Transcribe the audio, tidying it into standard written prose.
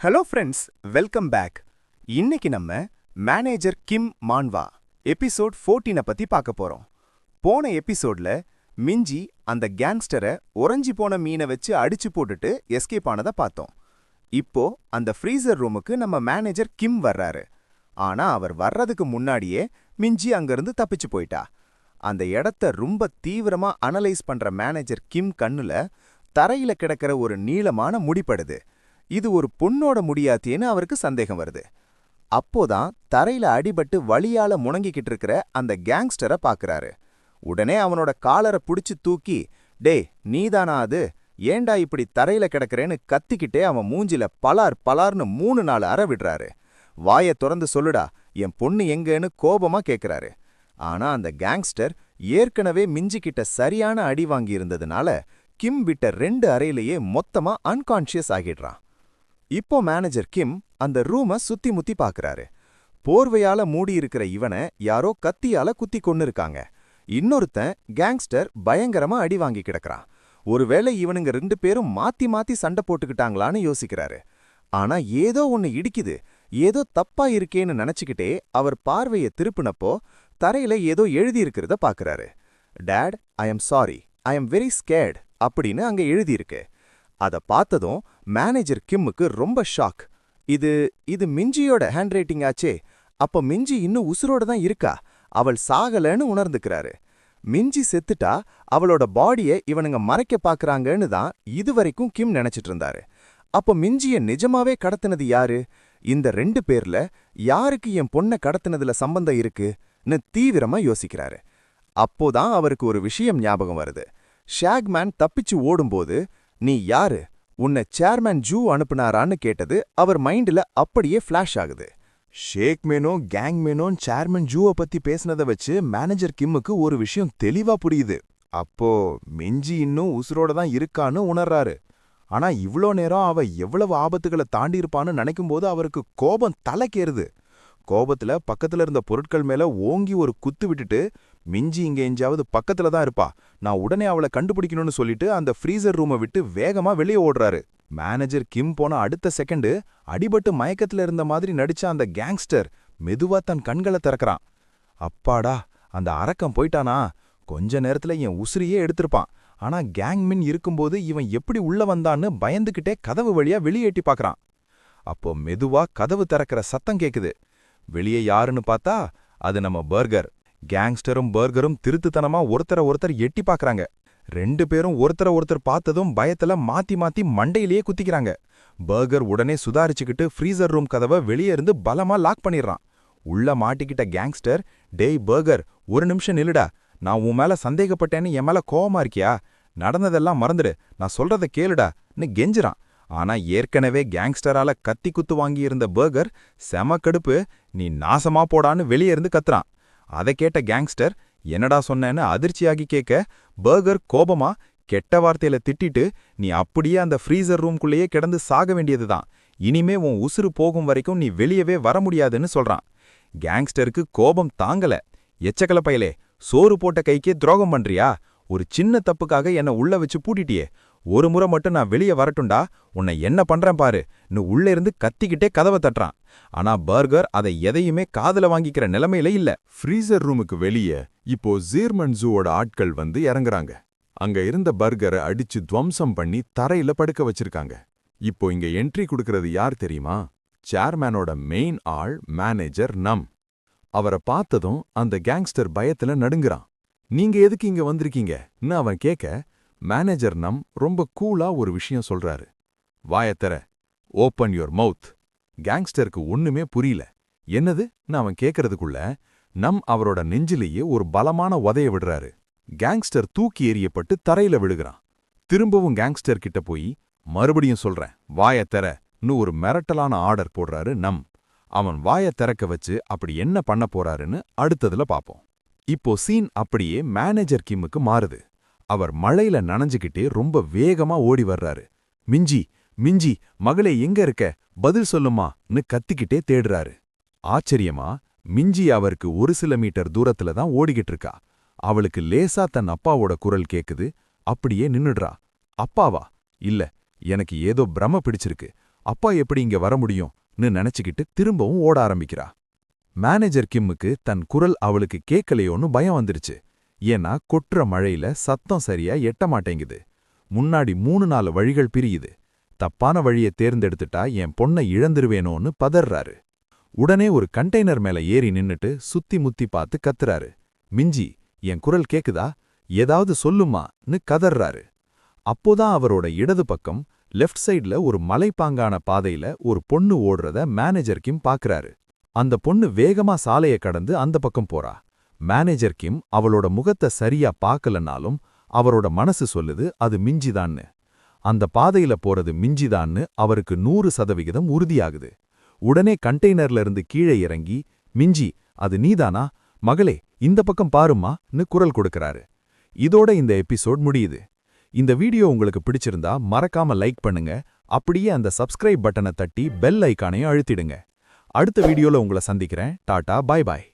Hello friends, welcome back. இன்னைக்கு நம்ம manager கிம் மான்வா episode 14 பத்தி பார்க்க போறோம். போன எபிசோட்ல மிஞ்சி அந்த கேங்ஸ்டரை உறைஞ்சி போன மீனை வச்சு அடிச்சு போட்டுட்டு எஸ்கேப் ஆனதை பார்த்தோம். இப்போ அந்த ஃப்ரீசர் ரூமுக்கு நம்ம மேனேஜர் கிம் வர்றாரு. ஆனா அவர் வர்றதுக்கு முன்னாடியே மிஞ்சி அங்கிருந்து தப்பிச்சு போயிட்டா. அந்த இடத்த ரொம்ப தீவிரமா அனலைஸ் பண்ற மேனேஜர் கிம் கண்ணுல தரையில கிடக்கிற ஒரு நீளமான முடிப்படுது. இது ஒரு பொண்ணோட முடியாத்தின்னு அவருக்கு சந்தேகம் வருது. அப்போதான் தரையில அடிபட்டு வலியால முணங்கிக்கிட்டு இருக்கிற அந்த கேங்ஸ்டரை பாக்குறாரு. உடனே அவனோட காலரை புடிச்சு தூக்கி, டே நீதானா அது, ஏண்டா இப்படி தரையில கிடக்கிறேன்னு கத்திக்கிட்டே அவன் மூஞ்சில பலார் பலார்னு 3-4 அறை விடுறாரு. வாயை திறந்து சொல்லுடா, என் பொண்ணு எங்கன்னு கோபமா கேக்குறாரு. ஆனா அந்த கேங்ஸ்டர் ஏற்கனவே மிஞ்சிக்கிட்ட சரியான அடி வாங்கி இருந்ததுனால கிம் விட்ட 2 அறையிலேயே மொத்தமா அன்கான்ஷியஸ் ஆகிடுறான். இப்போ மேனேஜர் கிம் அந்த ரூமை சுத்தி முத்தி பாக்குறாரு. போர்வையால மூடி இருக்கிற இவனை யாரோ கத்தியால குத்தி கொன்னு இருக்காங்க. இன்னொருத்தன் கேங்ஸ்டர் பயங்கரமா அடி வாங்கி கிடக்குறான். ஒருவேளை இவனுங்க 2 பேரும் மாத்தி மாத்தி சண்டை போட்டுக்கிட்டாங்களான்னு யோசிக்கிறாரு. ஆனா ஏதோ ஒன்னு இடிக்குது, ஏதோ தப்பா இருக்கேன்னு நினைச்சுக்கிட்டே அவர் பார்வையை திருப்பினப்போ தரையில ஏதோ எழுதியிருக்கிறத பாக்குறாரு. Dad, I am sorry, I am very scared அப்படின்னு அங்க எழுதியிருக்கு. அத பார்த்ததும் மேனேஜர் கிம்முக்கு ரொம்ப ஷாக். இது மிஞ்சியோட ஹேண்ட் ரைட்டிங் ஆச்சே. அப்ப மிஞ்சி இன்னும் உசுரோட தான் இருக்கா, அவள் சாகலன்னு உணர்ந்துக்கிறாரு. மிஞ்சி செத்துட்டா அவளோட பாடிய இவனுங்க மறைக்க பாக்குறாங்கன்னு தான் இதுவரைக்கும் கிம் நினைச்சிட்டு இருந்தாரு. அப்ப மிஞ்சிய நிஜமாவே கடத்தினது யாரு? இந்த 2 பேர்ல யாருக்கு என் பொண்ணை கடத்தினதுல சம்பந்தம் இருக்குன்னு தீவிரமா யோசிக்கிறாரு. அப்போதான் அவருக்கு ஒரு விஷயம் ஞாபகம் வருது. ஷாக்மேன் தப்பிச்சு ஓடும்போது, நீ யாரு, உன்னை சேர்மேன் ஜூ அனுப்புனாரான்னு கேட்டது அவர் மைண்ட்ல அப்படியே ஃபிளாஷ் ஆகுது. ஷேக்மேனோ கேங்மேனோன்னு சேர்மன் ஜூவை பத்தி பேசினதை வச்சு மேனேஜர் கிம்முக்கு ஒரு விஷயம் தெளிவா புரியுது. அப்போ மிஞ்சி இன்னும் உசுரோட தான் இருக்கான்னு உணர்றாரு. ஆனா இவ்ளோ நேரம் அவ எவ்வளவு ஆபத்துகளை தாண்டி இருப்பான்னு நினைக்கும்போது அவருக்கு கோபம் தலைக்கேறுது. கோபத்துல பக்கத்துல இருந்த பொருட்கள் மேல ஓங்கி ஒரு குத்து விட்டுட்டு, மிஞ்சி இங்க எஞ்சாவது பக்கத்துல தான் இருப்பா, நான் உடனே அவளை கண்டுபிடிக்கணும்னு சொல்லிட்டு அந்த ஃப்ரீசர் ரூமை விட்டு வேகமா வெளியே ஓடுறாரு. மேனேஜர் கிம் போன அடுத்த செகண்டு அடிபட்டு மயக்கத்துல இருந்த மாதிரி நடிச்ச அந்த கேங்ஸ்டர் மெதுவா தன் கண்களை திறக்கறான். அப்பாடா, அந்த அரக்கம் போயிட்டானா, கொஞ்ச நேரத்துல என் உசிரியே எடுத்திருப்பான். ஆனா கேங்மின் இருக்கும்போது இவன் எப்படி உள்ள வந்தான்னு பயந்துகிட்டே கதவு வழியா வெளியேட்டி பாக்குறான். அப்போ மெதுவா கதவு திறக்கிற சத்தம் கேக்குது. வெளியே யாருன்னு பார்த்தா அது நம்ம பர்கர். கேங்ஸ்டரும் பர்கரும் திருத்துத்தனமா ஒருத்தர் எட்டி பாக்குறாங்க. 2 பேரும் ஒருத்தர் பார்த்ததும் பயத்துல மாத்தி மாத்தி மண்டையிலேயே குத்திக்கிறாங்க. பர்கர் உடனே சுதாரிச்சுக்கிட்டு ஃப்ரீசர் ரூம் கதவை வெளியே இருந்து பலமா லாக் பண்ணிடுறான். உள்ள மாட்டிக்கிட்ட கேங்ஸ்டர், டேய் பர்கர், ஒரு நிமிஷம் நில்லுடா, நான் உன் மேல சந்தேகப்பட்டேன்னு என் மேல கோவமா இருக்கியா, நடந்ததெல்லாம் மறந்துடு, நான் சொல்றத கேளுடான்னு கெஞ்சுறான். ஆனா ஏற்கனவே கேங்ஸ்டரால கத்தி குத்து வாங்கியிருந்த பர்கர் செம கடுப்பு, நீ நாசமா போடான்னு வெளியே இருந்து கத்துறான். அதை கேட்ட கேங்ஸ்டர் என்னடா சொன்னேன்னு அதிர்ச்சியாகி கேட்க, பர்கர் கோபமா கெட்ட வார்த்தையில திட்டிட்டு, நீ அப்படியே அந்த ஃப்ரீசர் ரூம்குள்ளேயே கிடந்து சாக வேண்டியதுதான், இனிமே உன் உசுறு போகும் வரைக்கும் நீ வெளியவே வர முடியாதுன்னு சொல்றான். கேங்ஸ்டருக்கு கோபம் தாங்கல. எச்சக்கல பயலே, சோறு போட்ட கைக்கே துரோகம் பண்றியா, ஒரு சின்ன தப்புக்காக என்ன உள்ள வச்சு பூட்டிட்டியே, ஒரு முறை மட்டும் நான் வெளியே வரட்டுண்டா, உன்னை என்ன பண்றேன் பாரு, உள்ள இருந்து கத்திக்கிட்டே கதவை தட்டுறான். ஆனா பர்கர் அதை எதையுமே காதுல வாங்கிக்கிற நிலைமையில இல்ல. ஃப்ரீசர் ரூமுக்கு வெளியே இப்போ ஜீர்மன் ஜூவோட ஆட்கள் வந்து இறங்குறாங்க. அங்க இருந்த பர்கரை அடிச்சு துவம்சம் பண்ணி தரையில படுக்க வச்சிருக்காங்க. இப்போ இங்க என்ட்ரி கொடுக்கறது யார் தெரியுமா? சேர்மேனோட மெயின் ஆள் மேனேஜர் நம். அவரை பார்த்ததும் அந்த கேங்ஸ்டர் பயத்துல நடுங்குறான். நீங்க எதுக்கு இங்க வந்திருக்கீங்கன்னு அவன் கேட்க, மேனேஜர் நம் ரொம்ப கூலா ஒரு விஷயம் சொல்றாரு. வாயத்தர, ஓப்பன் யுவர் மவுத். கேங்ஸ்டருக்கு ஒண்ணுமே புரியல. என்னதுன்னு அவன் கேட்கறதுக்குள்ள நம் அவரோட நெஞ்சிலேயே ஒரு பலமான உதைய விடுறாரு. கேங்ஸ்டர் தூக்கி எறியப்பட்டு தரையில விழுகிறான். திரும்பவும் கேங்ஸ்டர் கிட்ட போய், மறுபடியும் சொல்றேன் வாயத்தரன்னு ஒரு மிரட்டலான ஆர்டர் போடுறாரு நம். அவன் வாய திறக்க வச்சு அப்படி என்ன பண்ண போறாருன்னு அடுத்ததுல பாப்போம். இப்போ சீன் அப்படியே மேனேஜர் கிம்முக்கு மாறுது. அவர் மழையில நனைஞ்சுக்கிட்டே ரொம்ப வேகமா ஓடி வர்றாரு. மிஞ்சி, மிஞ்சி, மகளே எங்க இருக்க, பதில் சொல்லுமான்னு கத்திக்கிட்டே தேடுறாரு. ஆச்சரியமா மிஞ்சி அவருக்கு ஒரு சில மீட்டர் தூரத்துல தான் ஓடிக்கிட்டு இருக்கா. அவளுக்கு லேசா தன் அப்பாவோட குரல் கேக்குது. அப்படியே நின்னுடுறா. அப்பாவா? இல்ல, எனக்கு ஏதோ பிரம பிடிச்சிருக்கு, அப்பா எப்படி இங்க வர முடியும்னு நினைச்சுக்கிட்டு திரும்பவும் ஓட ஆரம்பிக்கிறா. மேனேஜர் கிம்முக்கு தன் குரல் அவளுக்கு கேட்கலையோன்னு பயம் வந்துருச்சு. ஏன்னா கொட்டுற மழையில சத்தம் சரியா எட்ட மாட்டேங்குது. முன்னாடி 3-4 வழிகள் பிரியுது. தப்பான வழியை தேர்ந்தெடுத்துட்டா என் பொண்ணை இழந்துருவேனோன்னு பதறாரு. உடனே ஒரு கண்டெய்னர் மேல ஏறி நின்னுட்டு சுத்தி முத்தி பார்த்து கத்துறாரு. மிஞ்சி, என் குரல் கேக்குதா? ஏதாவது சொல்லுமான்னு கதறாரு. அப்போதான் அவரோட இடது பக்கம் லெஃப்ட் சைடுல ஒரு மலைப்பாங்கான பாதையில ஒரு பொண்ணு ஓடுறத மேனேஜர் கிம் பாக்குறாரு. அந்த பொண்ணு வேகமா சாலைய கடந்து அந்த பக்கம் போறா. மேனேஜர் கிம் அவளோட முகத்தை சரியா பார்க்கலனாலும் அவரோட மனசு சொல்லுது அது மிஞ்சிதான்னு. அந்த பாதையில போறது மிஞ்சிதான்னு அவருக்கு 100% உறுதியாகுது. உடனே கண்டெய்னர்ல இருந்து கீழே இறங்கி, மிஞ்சி, அது நீதானா? மகளே, இந்த பக்கம் பாரும்மான்னு குரல் கொடுக்கறாரு. இதோட இந்த எபிசோட் முடியுது. இந்த வீடியோ உங்களுக்கு பிடிச்சிருந்தா மறக்காம லைக் பண்ணுங்க. அப்படியே அந்த சப்ஸ்கிரைப் பட்டனை தட்டி பெல் ஐகானையும் அழுத்திடுங்க. அடுத்த வீடியோல உங்களை சந்திக்கிறேன். Tata, bye bye.